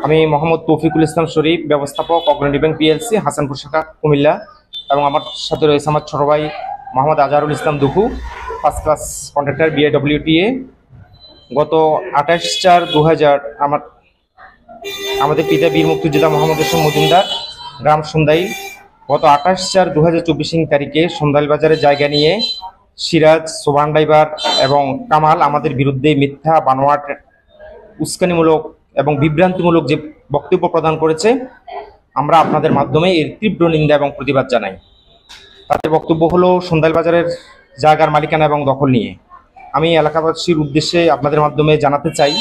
আমি মোহাম্মদ তৌফিকুল ইসলাম শরীফ, ব্যবস্থাপক অগ্রণী ব্যাংক পিএলসি, হাসানপুর শাখা, কুমিল্লা। এবং আমার সাথে রয়েছে আমার ছোট ভাই Mohammad Azharul Islam Dukhu, first class contractor, BIWTA। গত 28/4/2000 আমাদের পিতা বীর মুক্তিযোদ্ধা মোহাম্মদ হোসেন মজুমদার, গ্রাম সন্দাইল, গত 28/4/2024 তারিখে সন্দাইল বাজারে জায়গা নিয়ে সিরাজ, সোবান ড্রাইভার এবং কামাল আমাদের বিরুদ্ধে মিথ্যা, বানোয়াট, উস্কানিমূলক এবং বিভ্রান্তিমূলক যে বক্তব্য প্রদান করেছে, আমরা আপনাদের মাধ্যমে এর তীব্র নিন্দা এবং প্রতিবাদ জানাই। তাদের বক্তব্য হলো সন্দাইল বাজারের জায়গার মালিকানা এবং দখল নিয়ে। আমি এলাকাবাসীর উদ্দেশ্যে আপনাদের মাধ্যমে জানাতে চাই,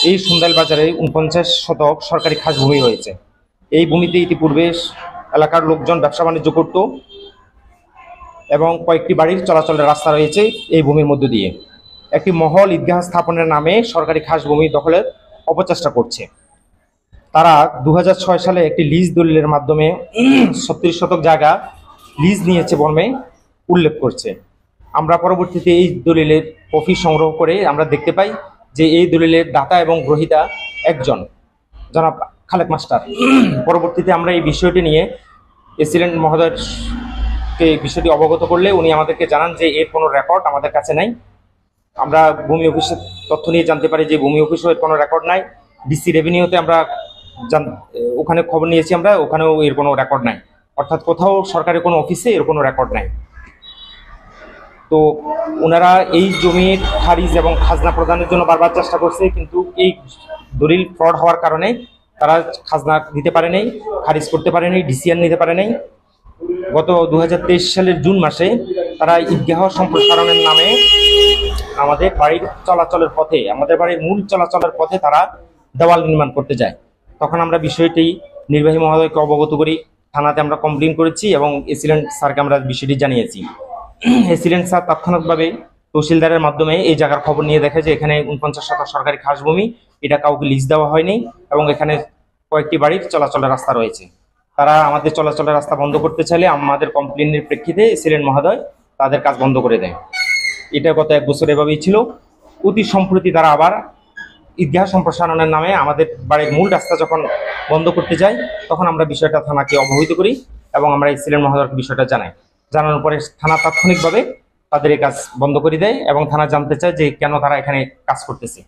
এই সন্দাইল বাজারে 49 শতক সরকারি খাস ভূমি হয়েছে। এই ভূমিতে ইতিপূর্বে এলাকার লোকজন ব্যবসা বাণিজ্য করত এবং কয়েকটি বাড়ির চলাচলের রাস্তা রয়েছে এই ভূমির মধ্য দিয়ে। একটি মহল ঈদগাহ স্থাপনের নামে সরকারি খাস ভূমি দখলের অপচেষ্টা করছে। তারা 2006 সালে একটি লিজ দলিলের মাধ্যমে 36 শতক জায়গা লিজ নিয়েছে বর্মে উল্লেখ করছে। আমরা পরবর্তীতে এই দলিলের কপি সংগ্রহ করে আমরা দেখতে পাই যে এই দলিলের দাতা এবং গ্রহীতা একজন, জনাব খালেক মাস্টার। পরবর্তীতে আমরা এই বিষয়টি নিয়ে এসিলেন্ট মহোদয়কে বিষয়টি অবগত করলে উনি আমাদেরকে জানান যে এর কোনো রেকর্ড আমাদের কাছে নাই। আমরা ভূমি অফিসের তথ্য নিয়ে জানতে পারি যে ভূমি অফিসের কোনো রেকর্ড নাই। ডিসি রেভিনিউতে আমরা ওখানে খবর নিয়েছি, আমরা ওখানেও এর কোনো রেকর্ড নাই। অর্থাৎ কোথাও সরকারি কোনো অফিসে এর কোনো রেকর্ড নাই। তো ওনারা এই জমির খারিজ এবং খাজনা প্রদানের জন্য বারবার চেষ্টা করছে, কিন্তু এই দলিল ফ্রড হওয়ার কারণে তারা খাজনা দিতে পারে নাই, খারিজ করতে পারে নাই, ডিসিশন নিতে পারে নাই। গত 2023 সালের জুন মাসে তারা ঈদগাহ সম্প্রসারণের নামে আমাদের বাড়ির চলাচলের পথে, আমাদের বাড়ির মূল চলাচলের পথে তারা দেওয়াল নির্মাণ করতে যায়। তখন আমরা বিষয়টি নির্বাহী মহোদয়কে অবগত করি, থানাতে আমরা কমপ্লেন করেছি এবং এসিলেন্ট স্যারকে আমরা বিষয়টি জানিয়েছি। এসিলেন্ট স্যার তাৎক্ষণিকভাবে তহসিলদারের মাধ্যমে এই জায়গার খবর নিয়ে দেখে যে এখানে 49 শতক সরকারি খাস ভূমি, এটা কাউকে লিজ দেওয়া হয়নি এবং এখানে কয়েকটি বাড়ির চলাচলের রাস্তা রয়েছে। তারা আমাদের চলাচলের রাস্তা বন্ধ করতে চাইলে আমাদের কমপ্লেনের প্রেক্ষিতে এসিলেন্ট মহোদয় তাদের কাজ বন্ধ করে দেয়। এটা গত 1 বছর এভাবেই ছিল। অতি সম্প্রতি তারা আবার ঈদগাহ সম্প্রসারণের নামে আমাদের বাড়ির মূল রাস্তা যখন বন্ধ করতে যায়, তখন আমরা বিষয়টা থানাকে অবহিত করি এবং আমরা এসিলেন্ট মহোদয়কে বিষয়টা জানাই। জানানোর পরে থানা তাৎক্ষণিকভাবে তাদের এই কাজ বন্ধ করে দেয় এবং থানা জানতে চায় যে কেন তারা এখানে কাজ করতেছে।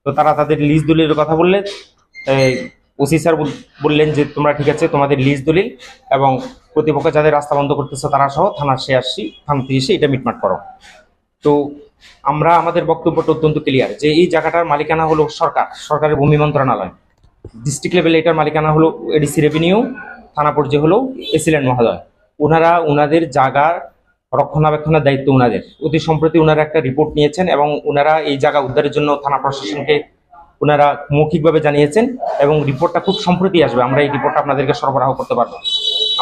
তো তারা তাদের লিজ দলিলের কথা বললে ওসি স্যার বললেন যে তোমরা ঠিক আছে, তোমাদের লিজ দলিল এবং প্রতিপক্ষ যাদের রাস্তা বন্ধ করতেছে তারা সহ থানাতে এসে এটা মিটমাট করো। তো আমরা আমাদের বক্তব্যটা অত্যন্ত ক্লিয়ার যে এই জায়গাটার মালিকানা হলো সরকারের ভূমি মন্ত্রণালয়, ডিস্ট্রিক্ট লেভেলে এটার মালিকানা হলো এডিসি রেভিনিউ, থানা পর্যায়ে হলো এসিলেন্ট মহোদয়। ওনারা ওনাদের জায়গার রক্ষণাবেক্ষণের দায়িত্ব ওনাদের। অতি সম্প্রতি ওনারা একটা রিপোর্ট নিয়েছেন এবং ওনারা এই জায়গা উদ্ধারের জন্য থানা প্রশাসনকে ওনারা মৌখিকভাবে জানিয়েছেন এবং রিপোর্টটা খুব সম্প্রতি আসবে। আমরা এই রিপোর্টটা আপনাদেরকে সরবরাহ করতে পারবো।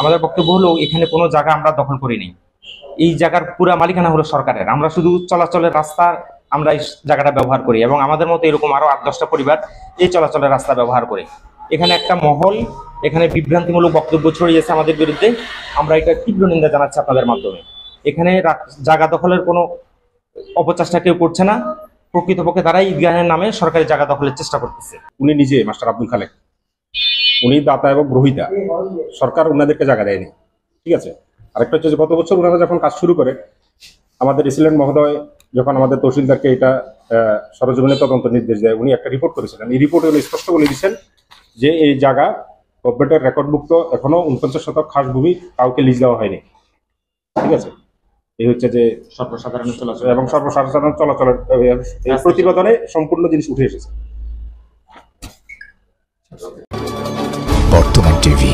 আমাদের বক্তব্য হলো এখানে কোনো জায়গা আমরা দখল করিনি, এই জায়গার পুরা মালিকানা হলো সরকারের। আমরা শুধু চলাচলের রাস্তা আমরা এই জায়গাটা ব্যবহার করি এবং আমাদের মতো এরকম আরো 8-10টা পরিবার এই চলাচলের রাস্তা ব্যবহার করে। এখানে একটা মহল এখানে বিভ্রান্তিমূলক বক্তব্য ছড়িয়েছে আমাদের বিরুদ্ধে, আমরা এটা তীব্র নিন্দা জানাচ্ছি আপনাদের মাধ্যমে। এখানে জায়গা দখলের কোনো অপচেষ্টা কেউ করছে না, প্রকৃতপক্ষে তারাই ঈদগাহের নামে সরকারি জায়গা দখলের চেষ্টা করতেছে। উনি নিজে মাস্টার আব্দুল খালেক, উনি দাতা এবং গ্রহীতা, সরকার ওনাদেরকে জায়গা দেয়নি। ঠিক আছে। আরেকটা হচ্ছে যে গত বছর ওনারা যখন কাজ শুরু করে, আমাদের এসিলেন্ট মহোদয় যখন আমাদের তহসিলদারকে এটা সরজমিনে তদন্ত নির্দেশ দেয়, উনি একটা রিপোর্ট করেছিলেন। এই রিপোর্টে উনি স্পষ্ট বলে দিচ্ছেন যে এই জায়গা গভর্নমেন্টের রেকর্ডভুক্ত, এখনো 49 শতক খাস ভূমি কাউকে লিজ দেওয়া হয়নি। ঠিক আছে। এই হচ্ছে যে সর্বসাধারণ চলাচল এবং সর্বসাধারণ চলাচলের প্রতিবেদনে সম্পূর্ণ জিনিস উঠে এসেছে। বর্তমান টিভি।